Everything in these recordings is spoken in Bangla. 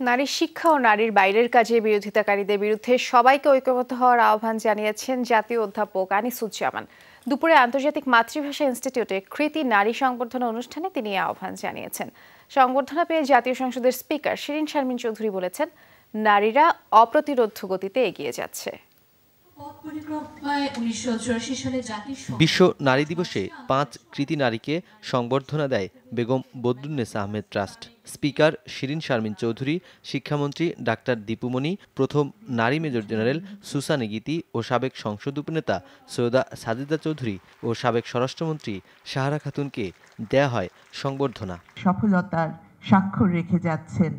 নারী শিক্ষা ও নারীর বাইরের কাজে বিরোধিতাকারীদের বিরুদ্ধে সবাইকে ঐক্যবদ্ধ হওয়ার আহ্বান জানিয়েছেন জাতীয় অধ্যাপক আনিসুজ্জামান। দুপুরে আন্তর্জাতিক মাতৃভাষা ইনস্টিটিউটে কৃতি নারী সংবর্ধনা অনুষ্ঠানে তিনি এই আহ্বান জানিয়েছেন। সংবর্ধনা পেয়ে জাতীয় সংসদের স্পিকার শিরিন শারমিন চৌধুরী বলেছেন, নারীরা অপ্রতিরোধ গতিতে এগিয়ে যাচ্ছে। বিশ্ব নারী দিবসে 5 কৃতি নারীকে সংবর্ধনা দেয় বেগম বদরুন্নেসা আহমেদ ট্রাস্ট। স্পিকার শিরিন শারমিন চৌধুরী, শিক্ষামন্ত্রী ডাক্তার দীপুমণি, প্রথম নারী মেজর জেনারেল সুসানে গীতি ও সাবেক সংসদ উপনেতা সৈয়দা সাজিদা চৌধুরী ও সাবেক স্বরাষ্ট্রমন্ত্রী সাহারা খাতুনকে দেয়া হয় সংবর্ধনা। সফলতার স্বাক্ষর রেখে যাচ্ছেন,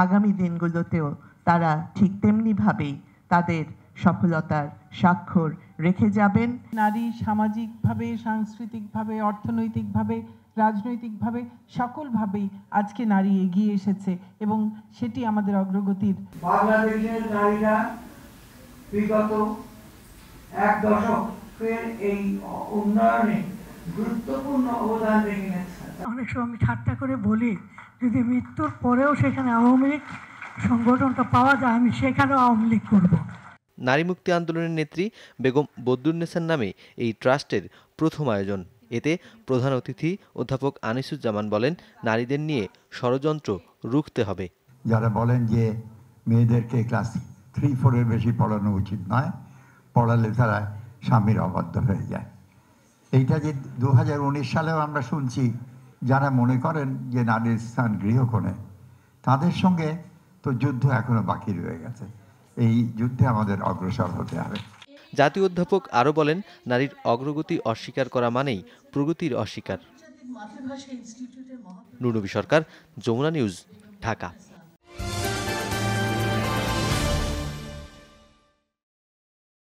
আগামী দিনগুলোতেও তারা ঠিক তেমনি ভাবেই তাদের সফলতার স্বাক্ষর রেখে যাবেন। নারী সামাজিকভাবে, সাংস্কৃতিকভাবে, অর্থনৈতিকভাবে, রাজনৈতিকভাবে সকলভাবেই আজকে নারী এগিয়ে এসেছে এবং সেটি আমাদের অগ্রগতির। বাংলাদেশের নারীরা বিগত এক দশকের এই উন্নয়নে গুরুত্বপূর্ণ অবদান রেখে গেছে। অনেক সময় আমি ঠাট্টা করে বলি, যদি মৃত্যুর পরেও সেখানে আওয়ামী লীগ সংগঠনটা পাওয়া যায়, আমি সেখানেও আওয়ামী লীগ করবো। নারী মুক্তি আন্দোলনের নেত্রী বেগম বদরুন্নেসার নামে এই ট্রাস্টের প্রথম আয়োজন। এতে প্রধান অতিথি অধ্যাপক আনিসুজ্জামান বলেন, নারীদের নিয়ে ষড়যন্ত্র রুখতে হবে। যারা বলেন যে মেয়েদেরকে ক্লাস 3-4 বেশি পড়ানো উচিত নয়, পড়ালে তারা স্বামীর অবাধ্য হয়ে যায়। এইটা যে 2019 সালেও আমরা শুনছি, যারা মনে করেন যে নারীর স্থান গৃহকোণে, তাদের সঙ্গে তো যুদ্ধ এখনো বাকি রয়ে গেছে। এই যুদ্ধে আমাদের অগ্রসর হতে হবে। জাতীয় অধ্যাপক আরও বলেন, নারীর অগ্রগতি অস্বীকার করা মানেই প্রগতির অস্বীকার। নুরনবী সরকার, যমুনা নিউজ, ঢাকা।